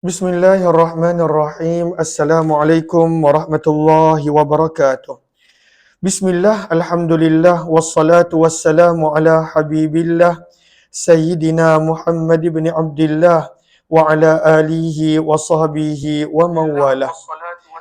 Bismillahirrahmanirrahim. Assalamualaikum warahmatullahi wabarakatuh. Bismillah, alhamdulillah, wassalatu wassalamu ala habibillah, Sayyidina Muhammad ibn Abdullah, wa ala alihi wa sahbihi wa mawalah.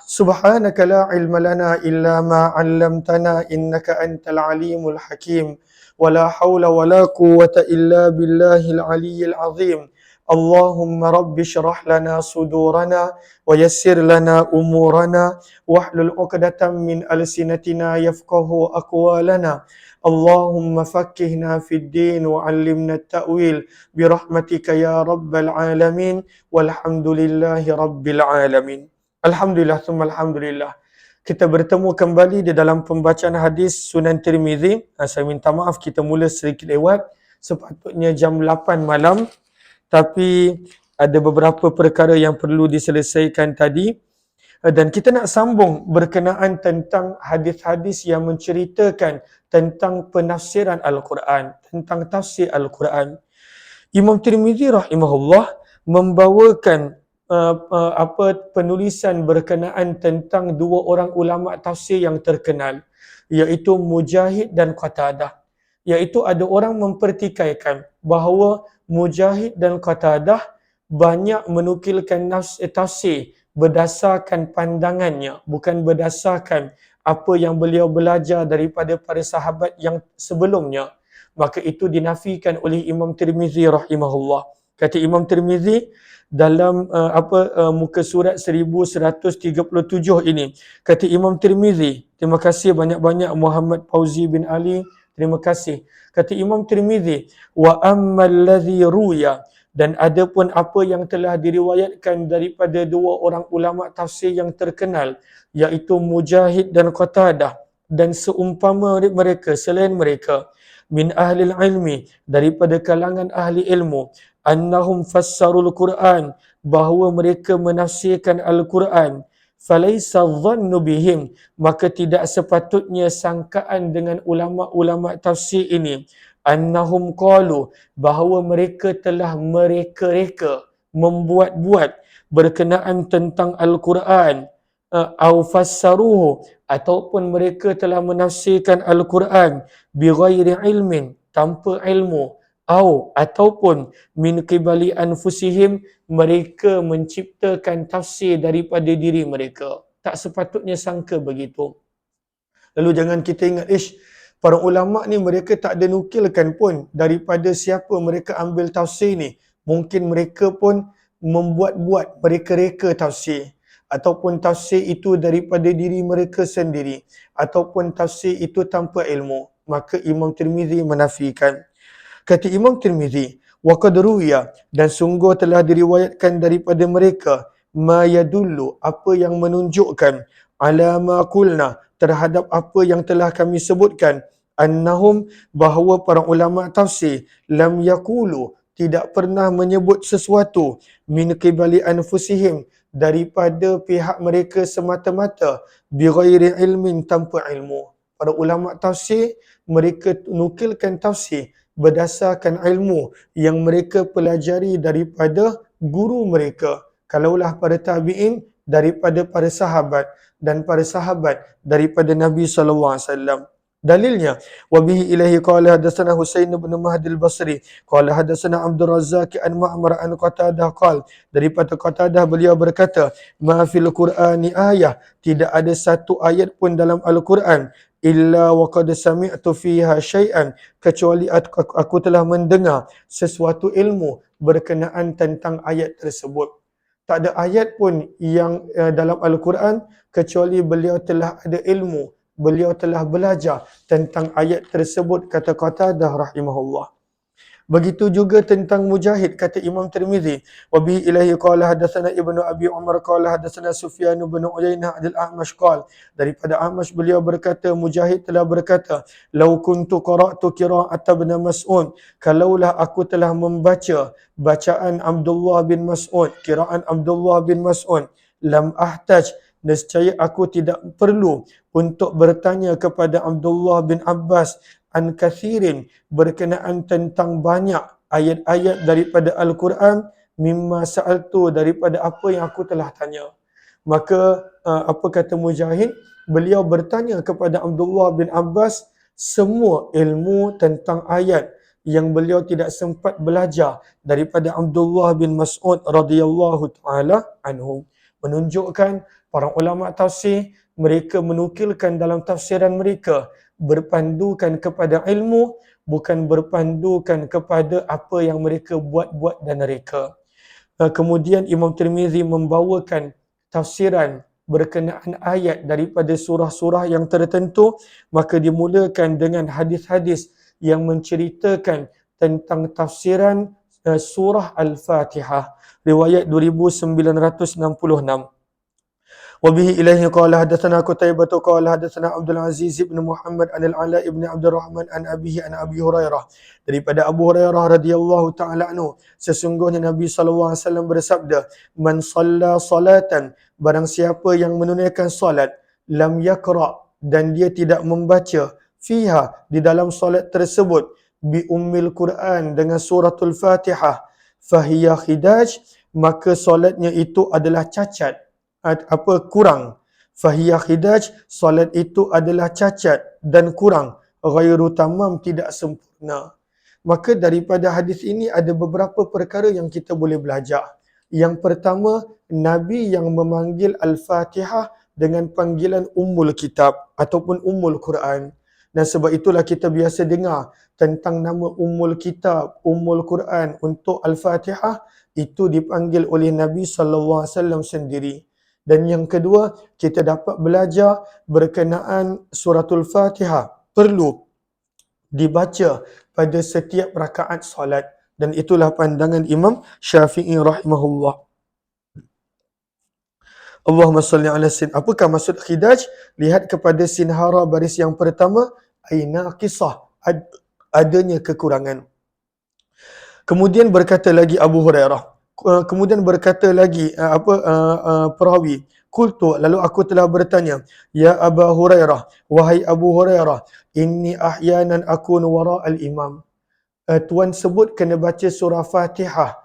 Subhanaka la ilma lana illa ma 'allamtana innaka antal alimul hakim. Wa la hawla wa la quwwata illa billahil aliyyil azim. Allahumma rabbi syrah lana sudurana wa yassir lana umurana wahlul 'uqdatam min alsinatina yafqahu aqwalana. Allahumma faqqihna fid din wa 'allimna at-ta'wil bi rahmatika ya rabbal alamin walhamdulillahi rabbil alamin. Alhamdulillah, thumma alhamdulillah. Kita bertemu kembali di dalam pembacaan hadis Sunan Tirmizi. Saya minta maaf kita mula sedikit lewat. Sepatutnya jam 8 malam. Tapi ada beberapa perkara yang perlu diselesaikan tadi. Dan kita nak sambung berkenaan tentang hadis-hadis yang menceritakan tentang penafsiran Al-Quran, tentang tafsir Al-Quran. Imam Tirmizi rahimahullah membawakan penulisan berkenaan tentang dua orang ulama tafsir yang terkenal, iaitu Mujahid dan Qatadah. Iaitu ada orang mempertikaikan bahawa Mujahid dan Qatadah banyak menukilkan tafsir berdasarkan pandangannya, bukan berdasarkan apa yang beliau belajar daripada para sahabat yang sebelumnya. Maka itu dinafikan oleh Imam Tirmizi rahimahullah. Kata Imam Tirmizi dalam muka surat 1137 ini, kata Imam Tirmizi, terima kasih banyak-banyak Muhammad Fauzi bin Ali, terima kasih. Kata Imam Tirmizi, wa ammal ladzi ruya, dan adapun apa yang telah diriwayatkan daripada dua orang ulama tafsir yang terkenal, iaitu Mujahid dan Qatadah, dan seumpama mereka selain mereka, min ahli ilmi, daripada kalangan ahli ilmu, annahum fassarul Quran, bahawa mereka menafsirkan Al-Quran, falaisa dhannu bihim, maka tidak sepatutnya sangkaan dengan ulama-ulama tafsir ini, annahum qalu, bahawa mereka telah mereka-reka, membuat-buat berkenaan tentang Al-Quran, au fassaruhu, ataupun mereka telah menafsirkan Al-Quran bighairi ilmin, tanpa ilmu, ataupun min qibali anfusihim, mereka menciptakan tafsir daripada diri mereka. Tak sepatutnya sangka begitu. Lalu jangan kita ingat, para ulama ni mereka tak ada nukilkan pun daripada siapa mereka ambil tafsir ni. Mungkin mereka pun membuat-buat, mereka reka tafsir. Ataupun tafsir itu daripada diri mereka sendiri. Ataupun tafsir itu tanpa ilmu. Maka Imam Tirmizi menafikan. Kata Imam Tirmizi, wa qad ruwiya, dan sungguh telah diriwayatkan daripada mereka, ma yadullu, apa yang menunjukkan, ala ma qulna, terhadap apa yang telah kami sebutkan, annahum, bahawa para ulama tafsir, lam yaqulu, tidak pernah menyebut sesuatu, min qibali anfusihim, daripada pihak mereka semata-mata, bighairi ilmin, tanpa ilmu. Para ulama tafsir, mereka nukilkan tafsir berdasarkan ilmu yang mereka pelajari daripada guru mereka. Kalaulah para tabi'in, daripada para sahabat, dan para sahabat daripada Nabi SAW. Dalilnya, wabihi ilahi qala hadatsana Husain bin Mahdi al-Basri qala hadatsana Abdul Razzaq an Ma'mar an Qatadah qala, daripada Qatadah beliau berkata, ma fil Qur'ani ayah, tidak ada satu ayat pun dalam Al-Quran, illa wa qad sami'tu fiha syai'an, kecuali aku telah mendengar sesuatu ilmu berkenaan tentang ayat tersebut. Tak ada ayat pun yang dalam Al-Quran kecuali beliau telah ada ilmu, beliau telah belajar tentang ayat tersebut, kata Qatadah rahimahullah. Begitu juga tentang Mujahid, kata Imam Tirmizi, wa bihi ilahi qala hadatsana Ibnu Abi Umar qala hadatsana Sufyan bin Uyainah al-A'mash qala, daripada A'mash beliau berkata, Mujahid telah berkata, law kuntu qara'tu qira'at Ibn Mas'ud, kalaulah aku telah membaca bacaan Abdullah bin Mas'ud, qira'an Abdullah bin Mas'ud, lam ahtaj, nescaya aku tidak perlu untuk bertanya kepada Abdullah bin Abbas an kathirin, berkenaan tentang banyak ayat-ayat daripada Al-Quran, mimma sa'altu, daripada apa yang aku telah tanya. Maka apa kata Mujahid? Beliau bertanya kepada Abdullah bin Abbas semua ilmu tentang ayat yang beliau tidak sempat belajar daripada Abdullah bin Mas'ud radhiyallahu taala anhu. Menunjukkan para ulama tafsir mereka menukilkan dalam tafsiran mereka berpandukan kepada ilmu, bukan berpandukan kepada apa yang mereka buat-buat dan reka. Kemudian Imam Tirmizi membawakan tafsiran berkenaan ayat daripada surah-surah yang tertentu, maka dimulakan dengan hadis-hadis yang menceritakan tentang tafsiran surah Al-Fatihah. Riwayat 2966. وبه إليه قال حدثنا قتيبة قال حدثنا عبد العزيز بن محمد عن العلاء بن عبد الرحمن عن أبيه عن أبي هريرة. Daripada Abu Hurairah radhiyallahu taala anhu, sesungguhnya Nabi sallallahu alaihi wasallam bersabda, man shalla salatan, barang siapa yang menunaikan salat, lam yakra, dan dia tidak membaca, fiha, di dalam salat tersebut, bi ummil Quran, dengan suratul Fatihah, fahiya khidaj, maka salatnya itu adalah cacat, kurang. Fahiya khidaj, solat itu adalah cacat dan kurang, ghairu tamam, tidak sempurna. Maka daripada hadis ini ada beberapa perkara yang kita boleh belajar. Yang pertama, Nabi yang memanggil Al-Fatihah dengan panggilan Ummul Kitab ataupun Ummul Quran. Dan sebab itulah kita biasa dengar tentang nama Ummul Kitab, Ummul Quran untuk Al-Fatihah, itu dipanggil oleh Nabi SAW sendiri. Dan yang kedua, kita dapat belajar berkenaan suratul Fatihah perlu dibaca pada setiap rakaat solat. Dan itulah pandangan Imam Syafi'i rahimahullah. Allahumma salli ala sin. Apakah maksud khidaj? Lihat kepada sinhara baris yang pertama, aina qisah, adanya kekurangan. Kemudian berkata lagi Abu Hurairah, kemudian berkata lagi perawi, qultu, lalu aku telah bertanya, ya Abu Hurairah, wahai Abu Hurairah, inni ahyanan akun wara al-imam. Tuan sebut kena baca surah Fatihah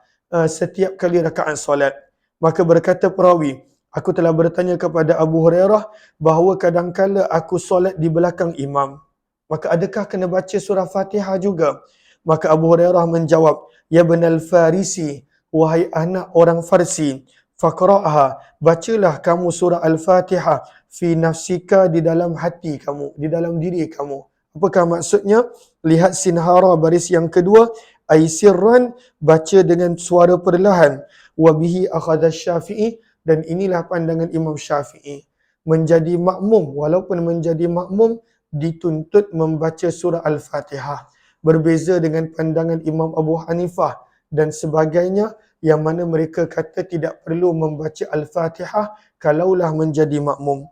setiap kali rakaat solat. Maka berkata perawi, aku telah bertanya kepada Abu Hurairah bahawa kadangkala aku solat di belakang imam, maka adakah kena baca surah Fatihah juga? Maka Abu Hurairah menjawab, ya benal Farisi, wahai anak orang Farsi, faqra'ha, bacalah kamu surah Al-Fatihah fi nafsika, di dalam hati kamu, di dalam diri kamu. Apakah maksudnya? Lihat sinhara baris yang kedua, ay sirran, baca dengan suara perlahan. Wa bihi akhadha Syafi'i, dan inilah pandangan Imam Syafi'i. Menjadi makmum, walaupun menjadi makmum, dituntut membaca surah Al-Fatihah. Berbeza dengan pandangan Imam Abu Hanifah dan sebagainya, yang mana mereka kata tidak perlu membaca Al-Fatihah kalaulah menjadi makmum.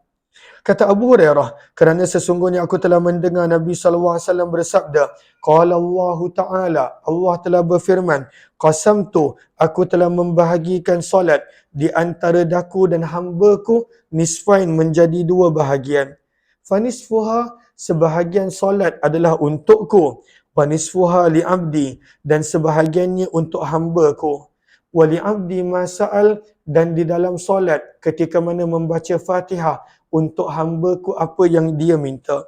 Kata Abu Hurairah, kerana sesungguhnya aku telah mendengar Nabi SAW bersabda, qala Allah Ta'ala, Allah telah berfirman, qasamtu, aku telah membahagikan solat di antara daku dan hambaku, nisfain, menjadi dua bahagian. Fanisfuha, sebahagian solat adalah untukku, wa nisfuha li abdi, dan sebahagiannya untuk hambaku, wa li abdi ma sa'al, dan di dalam solat ketika mana membaca Fatihah, untuk hambaku apa yang dia minta.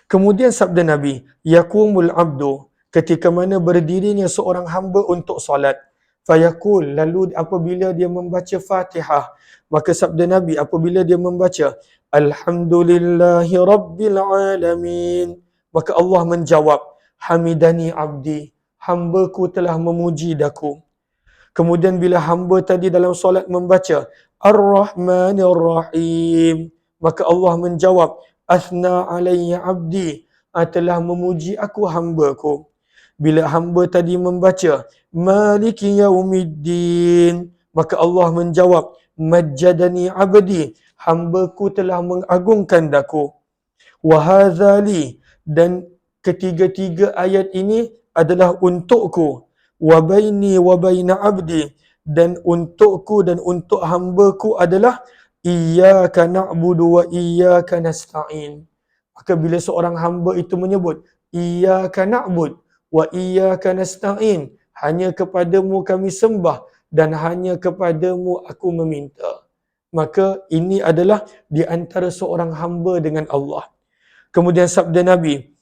Kemudian sabda Nabi, yaqumul abdu, ketika mana berdirinya seorang hamba untuk solat, fayaqul, lalu apabila dia membaca Fatihah, maka sabda Nabi apabila dia membaca alhamdulillahi rabbil alamin, maka Allah menjawab, hamidani abdi, hambaku telah memuji daku. Kemudian bila hamba tadi dalam solat membaca Ar-Rahmanir Rahim, maka Allah menjawab, asna alayya abdi, telah memuji aku hambaku. Bila hamba tadi membaca Maliki Yaumiddin, maka Allah menjawab, majjadani abdi, hambaku telah mengagungkan daku. Wa hadza li, dan ketiga-tiga ayat ini adalah untukku. Wa baini wa baina abdi, dan untukku dan untuk hambaku adalah iyyaka na'budu wa iyyaka nasta'in. Maka bila seorang hamba itu menyebut iyyaka na'bud wa iyyaka nasta'in, hanya kepadamu kami sembah dan hanya kepadamu aku meminta. Maka ini adalah di antara seorang hamba dengan Allah. Kemudian sabda Nabi,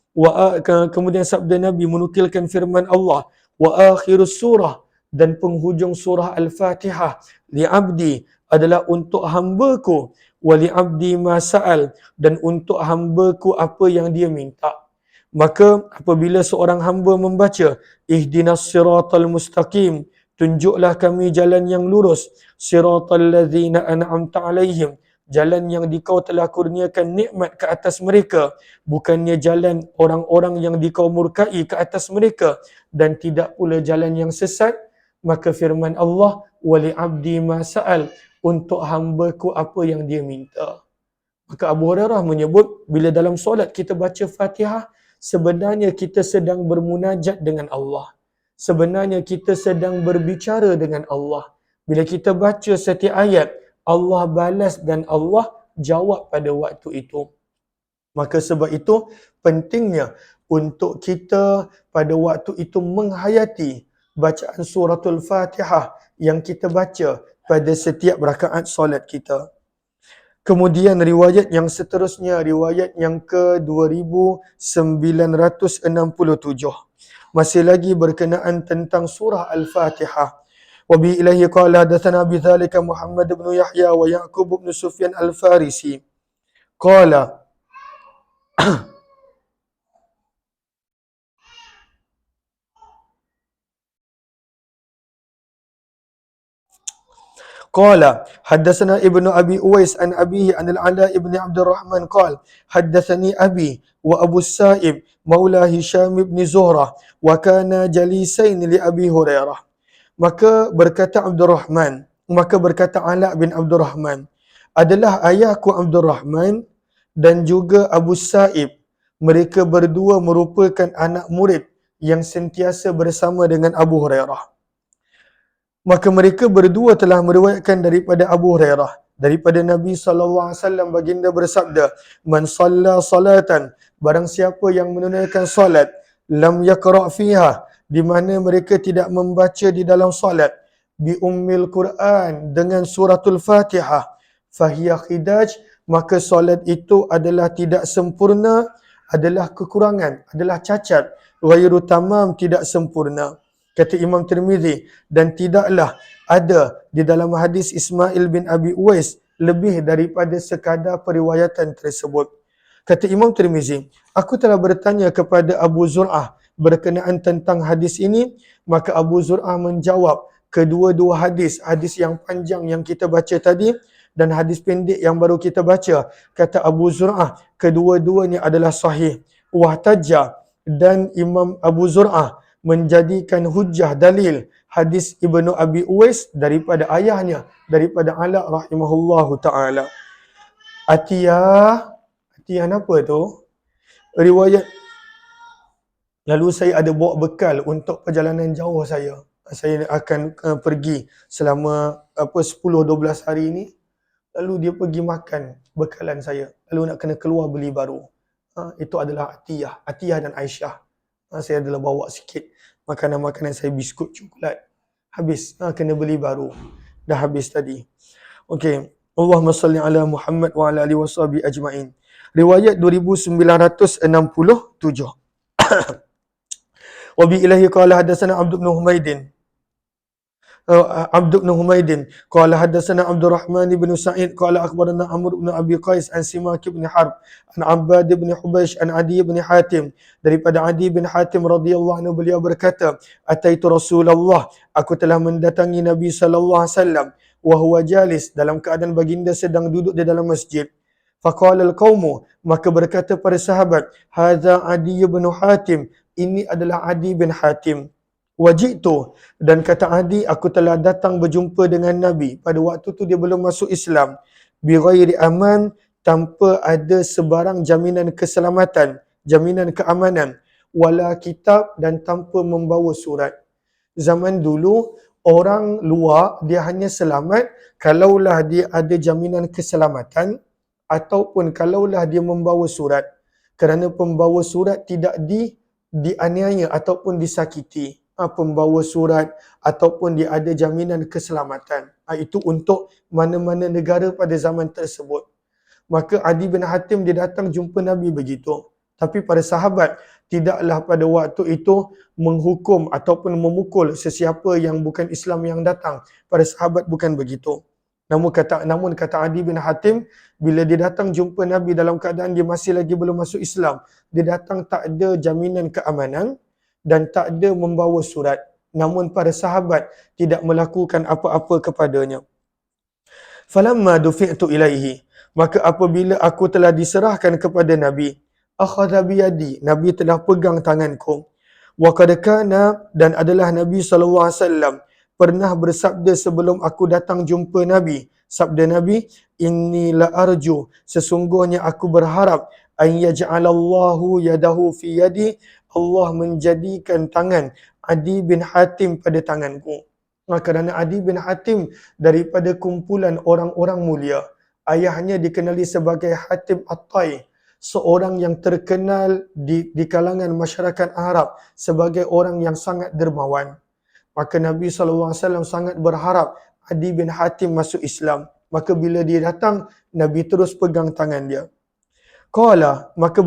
kemudian sabda Nabi menukilkan firman Allah, wa akhirus surah, dan penghujung surah Al-Fatihah, li abdi adalah untuk hambaku, wa li abdi ma sa'al, dan untuk hambaku apa yang dia minta. Maka apabila seorang hamba membaca ihdinas siratal mustaqim, tunjuklah kami jalan yang lurus, siratal ladzina an'amta alaihim, jalan yang dikau telah kurniakan nikmat ke atas mereka, bukannya jalan orang-orang yang dikau murkai ke atas mereka, dan tidak pula jalan yang sesat. Maka firman Allah, wali abdi ma sa'al, untuk hambaku apa yang dia minta. Maka Abu Hurairah menyebut, bila dalam solat kita baca Fatihah, sebenarnya kita sedang bermunajat dengan Allah. Sebenarnya kita sedang berbicara dengan Allah. Bila kita baca setiap ayat, Allah balas dan Allah jawab pada waktu itu. Maka sebab itu pentingnya untuk kita pada waktu itu menghayati bacaan suratul Fatihah yang kita baca pada setiap rakaat solat kita. Kemudian riwayat yang seterusnya, riwayat yang ke-2967. Masih lagi berkenaan tentang surah Al-Fatihah. Wa bi ilahi qala hadatsana bi dzalika Muhammad bin Yahya wa Yaqub bin Sufyan Al-Farisi. Qala قال حدثنا ابن أبي أويس عن أبيه عن العلاء بن عبد الرحمن قال حدثني أبي وأبو السائب مولى هشام بن زهرة وكان جليسين لأبي هريرة. Maka berkata Ala bin Abdul Rahman, adalah ayahku Abdul Rahman dan juga Abu Sa'ib. Mereka berdua merupakan anak murid yang sentiasa bersama dengan Abu Hurairah. Maka mereka berdua telah meriwayatkan daripada Abu Hurairah, daripada Nabi SAW baginda bersabda, man salla salatan, barang siapa yang menunaikan salat, lam yaqra' fiha, di mana mereka tidak membaca di dalam salat, bi ummil Quran, dengan suratul Fatihah, fahiya khidaj, maka salat itu adalah tidak sempurna, adalah kekurangan, adalah cacat, ghairu tamam, tidak sempurna. Kata Imam Tirmizi, dan tidaklah ada di dalam hadis Ismail bin Abi Uwais lebih daripada sekadar periwayatan tersebut. Kata Imam Tirmizi, aku telah bertanya kepada Abu Zur'ah berkenaan tentang hadis ini, maka Abu Zur'ah menjawab kedua-dua hadis, hadis yang panjang yang kita baca tadi dan hadis pendek yang baru kita baca. Kata Abu Zur'ah, kedua-duanya adalah sahih. Wahtajja, dan Imam Abu Zur'ah menjadikan hujjah dalil hadis Ibnu Abi Uwais daripada ayahnya, daripada Ala rahimahullahu ta'ala. Atiyah apa tu? Riwayat, lalu saya ada bawa bekal untuk perjalanan jauh saya. Saya akan pergi selama 10-12 hari ni. Lalu dia pergi makan bekalan saya. Lalu nak kena keluar beli baru. Itu adalah Atiyah dan Aisyah. Saya adalah bawa sikit makanan-makanan saya, biskut, coklat. Habis, kena beli baru. Dah habis tadi. Okey. Allahumma salli ala Muhammad wa ala alihi washabihi ajma'in. Riwayat 2967. Wa bi ilahi qala hadatsana Abd bin Humaidin qala hadatsana Abdul Rahman bin Sa'id qala akhbarana Amr bin Abi Qais an Simak bin Harb an Abbad bin Hubaysh an Adi bin Hatim, daripada Adi bin Hatim radhiyallahu anhu, beliau berkata, ataitu Rasulullah, aku telah mendatangi Nabi sallallahu alaihi wasallam, wa huwa jalis, dalam keadaan baginda sedang duduk di dalam masjid. Faqala al-qaumu, maka berkata para sahabat, hadza Adi bin Hatim, ini adalah Adi bin Hatim. Wajitu, dan kata Adi, aku telah datang berjumpa dengan Nabi. Pada waktu tu dia belum masuk Islam. Bi ghairi aman, tanpa ada sebarang jaminan keselamatan, jaminan keamanan. Wala kitab, dan tanpa membawa surat. Zaman dulu, orang luar dia hanya selamat kalaulah dia ada jaminan keselamatan ataupun kalaulah dia membawa surat. Kerana pembawa surat tidak dianiaya ataupun disakiti. pembawa surat ataupun dia ada jaminan keselamatan. Itu untuk mana-mana negara pada zaman tersebut. Maka Adi bin Hatim dia datang jumpa Nabi begitu. Tapi para sahabat tidaklah pada waktu itu menghukum ataupun memukul sesiapa yang bukan Islam yang datang. Para sahabat bukan begitu. Namun kata Adi bin Hatim, bila dia datang jumpa Nabi dalam keadaan dia masih lagi belum masuk Islam, dia datang tak ada jaminan keamanan dan tak ada membawa surat. Namun para sahabat tidak melakukan apa-apa kepadanya. Falamma dufi'tu ilaihi, maka apabila aku telah diserahkan kepada Nabi, akhadha biyadi, Nabi telah pegang tanganku. Wa qad kana, dan adalah Nabi SAW pernah bersabda sebelum aku datang jumpa Nabi. Sabda Nabi, inni la arju, sesungguhnya aku berharap an yaj'alallahu yadahu fi yadi, Allah menjadikan tangan Adi bin Hatim pada tanganku. Kerana Adi bin Hatim daripada kumpulan orang-orang mulia. Ayahnya dikenali sebagai Hatim At-Tai, seorang yang terkenal di kalangan masyarakat Arab sebagai orang yang sangat dermawan. Maka Nabi SAW sangat berharap Adi bin Hatim masuk Islam. Maka bila dia datang, Nabi terus pegang tangan dia. Qala, maka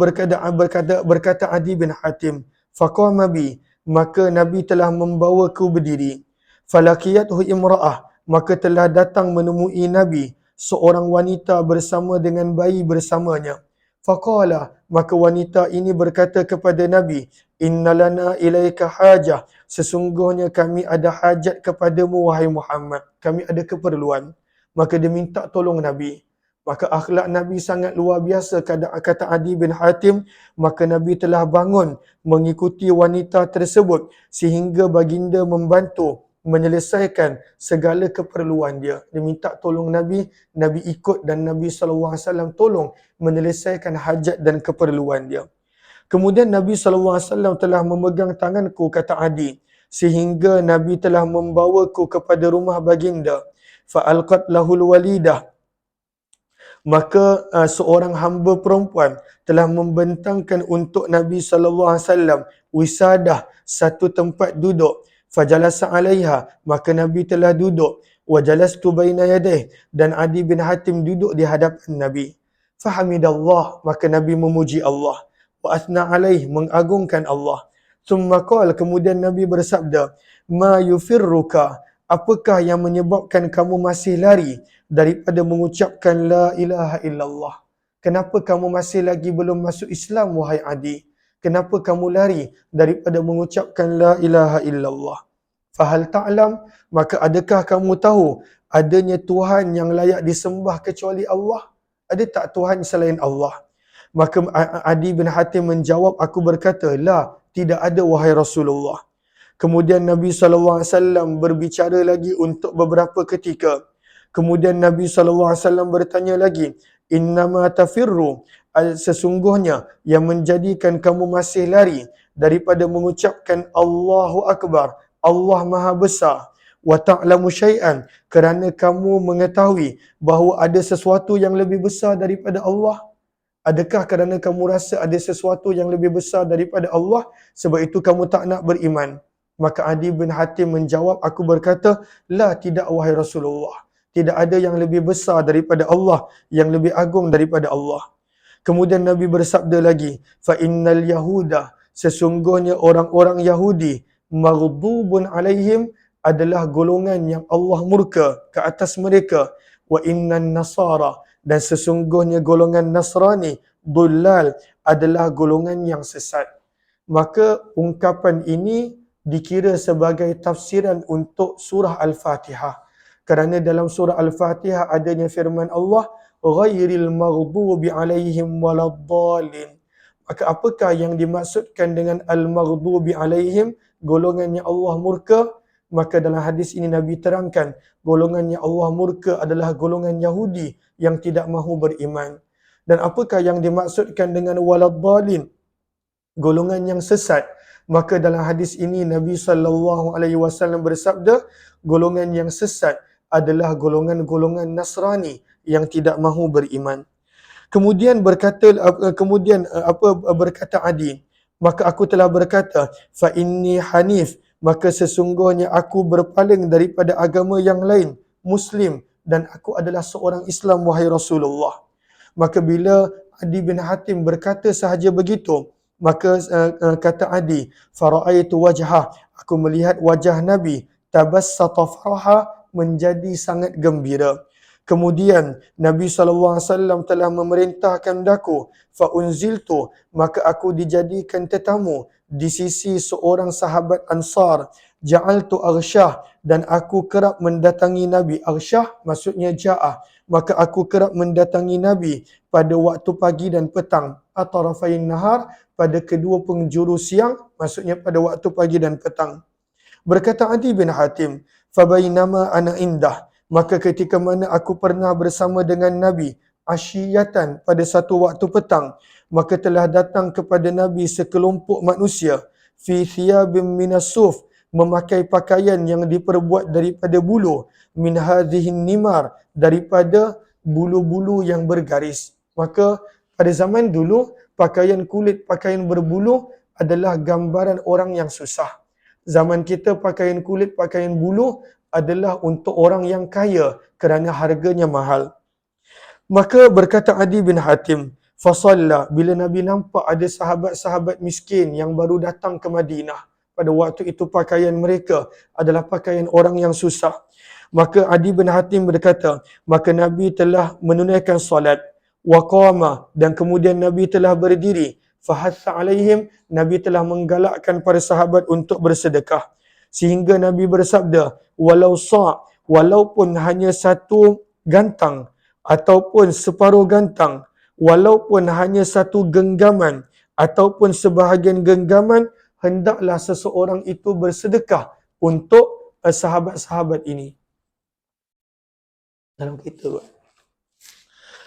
berkata Adi bin Hatim, faqama bi, maka Nabi telah membawaku berdiri. Falakiyathu imra'ah, maka telah datang menemui Nabi seorang wanita bersama dengan bayi bersamanya. Faqala, maka wanita ini berkata kepada Nabi, innalana ilaika hajah, sesungguhnya kami ada hajat kepadamu wahai Muhammad, kami ada keperluan. Maka dia minta tolong Nabi. Maka akhlak Nabi sangat luar biasa, kata Adi bin Hatim. Maka Nabi telah bangun mengikuti wanita tersebut sehingga baginda membantu menyelesaikan segala keperluan dia. Dia minta tolong Nabi, Nabi ikut dan Nabi SAW tolong menyelesaikan hajat dan keperluan dia. Kemudian Nabi SAW telah memegang tanganku, kata Adi, sehingga Nabi telah membawaku kepada rumah baginda. Fa'alqat lahul walidah, maka seorang hamba perempuan telah membentangkan untuk Nabi SAW wisadah, satu tempat duduk. Fajalasa alaiha, maka Nabi telah duduk. Wajalastu baina yadayh, dan Adi bin Hatim duduk di hadapan Nabi. Fahamidallah, maka Nabi memuji Allah. Wa athna alaih, mengagungkan Allah. Thumma qala, kemudian Nabi bersabda, ma yufirruka, apakah yang menyebabkan kamu masih lari daripada mengucapkan la ilaha illallah? Kenapa kamu masih lagi belum masuk Islam, wahai Adi? Kenapa kamu lari daripada mengucapkan la ilaha illallah? Fahal ta'lam, maka adakah kamu tahu adanya Tuhan yang layak disembah kecuali Allah? Ada tak Tuhan selain Allah? Maka Adi bin Hatim menjawab, aku berkata, la, tidak ada wahai Rasulullah. Kemudian Nabi SAW berbicara lagi untuk beberapa ketika. Kemudian Nabi SAW bertanya lagi, innama tafirru, sesungguhnya yang menjadikan kamu masih lari daripada mengucapkan Allahu Akbar, Allah Maha Besar, wa ta'lamu syai'an, kerana kamu mengetahui bahawa ada sesuatu yang lebih besar daripada Allah. Adakah kerana kamu rasa ada sesuatu yang lebih besar daripada Allah, sebab itu kamu tak nak beriman? Maka Adi bin Hatim menjawab, aku berkata, la, tidak wahai Rasulullah. Tidak ada yang lebih besar daripada Allah, yang lebih agung daripada Allah. Kemudian Nabi bersabda lagi, fa innal yahuda, sesungguhnya orang-orang Yahudi, maghdubun alaihim, adalah golongan yang Allah murka ke atas mereka. Wa innan nasara, dan sesungguhnya golongan Nasrani, dullal, adalah golongan yang sesat. Maka ungkapan ini dikira sebagai tafsiran untuk surah Al-Fatihah. Kerana dalam surah Al-Fatihah adanya firman Allah, ghairil maghdubi alaihim waladdallin. Maka apakah yang dimaksudkan dengan al-maghdubi alaihim, golongannya Allah murka? Maka dalam hadis ini Nabi terangkan, golongannya Allah murka adalah golongan Yahudi yang tidak mahu beriman. Dan apakah yang dimaksudkan dengan waladdallin, golongan yang sesat? Maka dalam hadis ini Nabi SAW bersabda, golongan yang sesat adalah golongan-golongan Nasrani yang tidak mahu beriman. Kemudian berkata Adi, maka aku telah berkata, fa inni hanif, maka sesungguhnya aku berpaling daripada agama yang lain, Muslim, dan aku adalah seorang Islam, wahai Rasulullah. Maka bila Adi bin Hatim berkata sahaja begitu, maka kata Adi, fara'aitu wajhah, aku melihat wajah Nabi, tabassata faraha, menjadi sangat gembira. Kemudian Nabi SAW telah memerintahkan daku, faunziltu, maka aku dijadikan tetamu di sisi seorang sahabat Ansar, ja'altu arsyah, dan aku kerap mendatangi Nabi. Arsyah maksudnya ja'ah, maka aku kerap mendatangi Nabi pada waktu pagi dan petang, atarafain nahar, pada kedua penjuru siang, maksudnya pada waktu pagi dan petang. Berkata Adi bin Hatim, fabainama ana indah, maka ketika mana aku pernah bersama dengan Nabi asyiyatan, pada satu waktu petang, maka telah datang kepada Nabi sekelompok manusia fi thiyabim minas suf, memakai pakaian yang diperbuat daripada bulu, min hadhihin nimar, daripada bulu-bulu yang bergaris. Maka pada zaman dulu, pakaian kulit, pakaian berbulu adalah gambaran orang yang susah. Zaman kita pakaian kulit, pakaian bulu adalah untuk orang yang kaya kerana harganya mahal. Maka berkata Adi bin Hatim, fasalla, bila Nabi nampak ada sahabat-sahabat miskin yang baru datang ke Madinah, pada waktu itu pakaian mereka adalah pakaian orang yang susah. Maka Adi bin Hatim berkata, maka Nabi telah menunaikan solat, waqama, dan kemudian Nabi telah berdiri, fahatha alaihim, Nabi telah menggalakkan para sahabat untuk bersedekah. Sehingga Nabi bersabda, walau sa', walaupun hanya satu gantang, ataupun separuh gantang, walaupun hanya satu genggaman, ataupun sebahagian genggaman, hendaklah seseorang itu bersedekah untuk sahabat-sahabat ini. Dalam kita,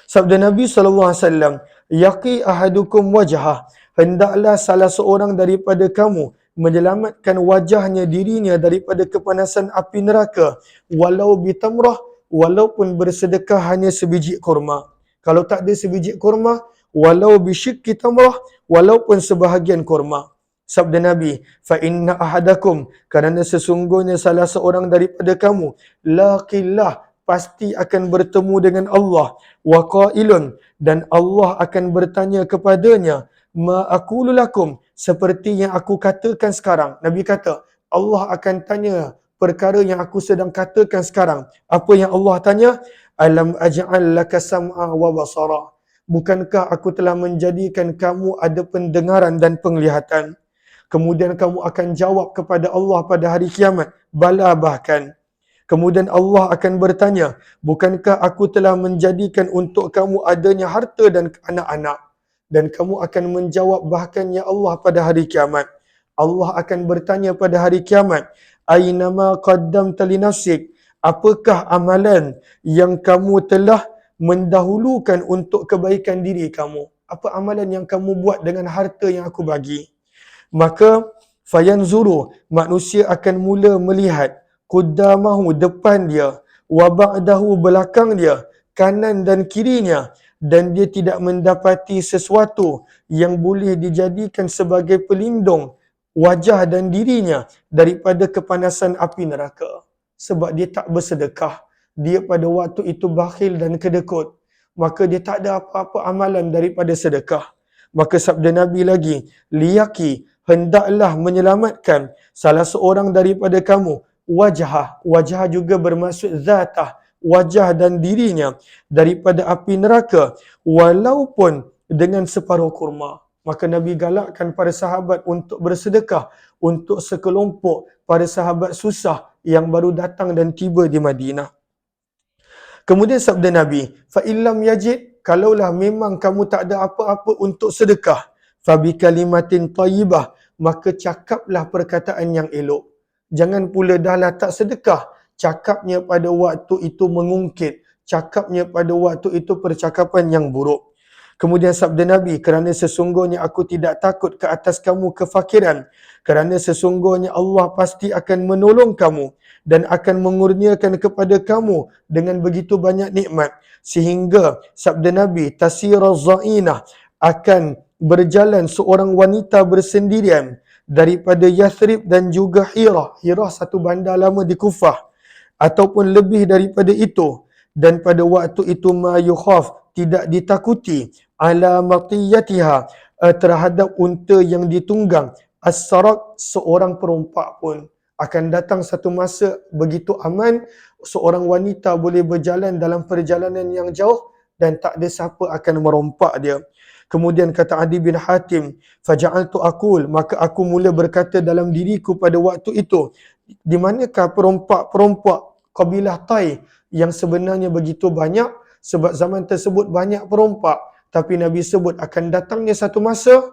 sabda Nabi SAW, yaqi ahadukum wajhah, hendaklah salah seorang daripada kamu menyelamatkan wajahnya, dirinya daripada kepanasan api neraka, walau bitamrah, walaupun bersedekah hanya sebiji kurma. Kalau tak ada sebiji kurma, walau bisyikki tamrah, walaupun sebahagian kurma. Sabda Nabi, fa inna ahadakum, kerana sesungguhnya salah seorang daripada kamu, laqillah, pasti akan bertemu dengan Allah, wa qailun, dan Allah akan bertanya kepadanya, ma aqulu lakum, seperti yang aku katakan sekarang. Nabi kata, Allah akan tanya perkara yang aku sedang katakan sekarang. Apa yang Allah tanya? Alam aj'al laka sam'a wa basara, bukankah aku telah menjadikan kamu ada pendengaran dan penglihatan? Kemudian kamu akan jawab kepada Allah pada hari kiamat, bala, bahkan. Kemudian Allah akan bertanya, bukankah aku telah menjadikan untuk kamu adanya harta dan anak-anak? Dan kamu akan menjawab, bahkan ya Allah, pada hari kiamat. Allah akan bertanya pada hari kiamat, aynama qaddamta li nafsik, apakah amalan yang kamu telah mendahulukan untuk kebaikan diri kamu? Apa amalan yang kamu buat dengan harta yang aku bagi? Maka fayanzuru, manusia akan mula melihat, qaddamahu, depan dia, wa ba'dahu, belakang dia, kanan dan kirinya, dan dia tidak mendapati sesuatu yang boleh dijadikan sebagai pelindung wajah dan dirinya daripada kepanasan api neraka. Sebab dia tak bersedekah, dia pada waktu itu bakhil dan kedekut, maka dia tak ada apa-apa amalan daripada sedekah. Maka sabda Nabi lagi, liyaki, hendaklah menyelamatkan salah seorang daripada kamu wajah, wajah juga bermaksud zatah, wajah dan dirinya daripada api neraka, walaupun dengan separuh kurma. Maka Nabi galakkan para sahabat untuk bersedekah untuk sekelompok para sahabat susah yang baru datang dan tiba di Madinah. Kemudian sabda Nabi, fa illam yajid, kalaulah memang kamu tak ada apa-apa untuk sedekah, fa bi kalimatin thayyibah, maka cakaplah perkataan yang elok. Jangan pula dahlah tak sedekah, cakapnya pada waktu itu mengungkit, cakapnya pada waktu itu percakapan yang buruk. Kemudian sabda Nabi, kerana sesungguhnya aku tidak takut ke atas kamu kefakiran, kerana sesungguhnya Allah pasti akan menolong kamu dan akan mengurniakan kepada kamu dengan begitu banyak nikmat, sehingga sabda Nabi, tasiraz zainah, akan berjalan seorang wanita bersendirian daripada Yathrib dan juga Hirah. Hirah satu bandar lama di Kufah, ataupun lebih daripada itu. Dan pada waktu itu ma yukhaf, tidak ditakuti, ala matiyatiha, terhadap unta yang ditunggang, as-sarak, seorang perompak pun. Akan datang satu masa begitu aman, seorang wanita boleh berjalan dalam perjalanan yang jauh dan tak ada siapa akan merompak dia. Kemudian kata Adi bin Hatim, faja'altu aqul, maka aku mula berkata dalam diriku pada waktu itu, di manakah perompak-perompak kabilah Tai yang sebenarnya begitu banyak? Sebab zaman tersebut banyak perompak, tapi Nabi sebut akan datangnya satu masa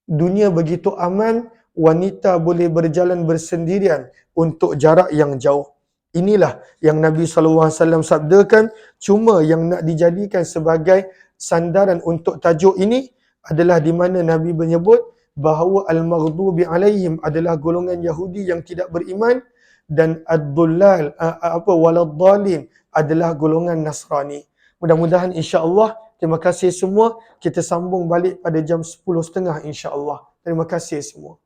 dunia begitu aman, wanita boleh berjalan bersendirian untuk jarak yang jauh. Inilah yang Nabi SAW sabdakan. Cuma yang nak dijadikan sebagai sandaran untuk tajuk ini adalah di mana Nabi menyebut bahawa al-maghdubi alaihim adalah golongan Yahudi yang tidak beriman, dan ad-dullal waladdallin adalah golongan Nasrani. Mudah-mudahan insya-Allah. Terima kasih semua. Kita sambung balik pada jam 10.30 insya-Allah. Terima kasih semua.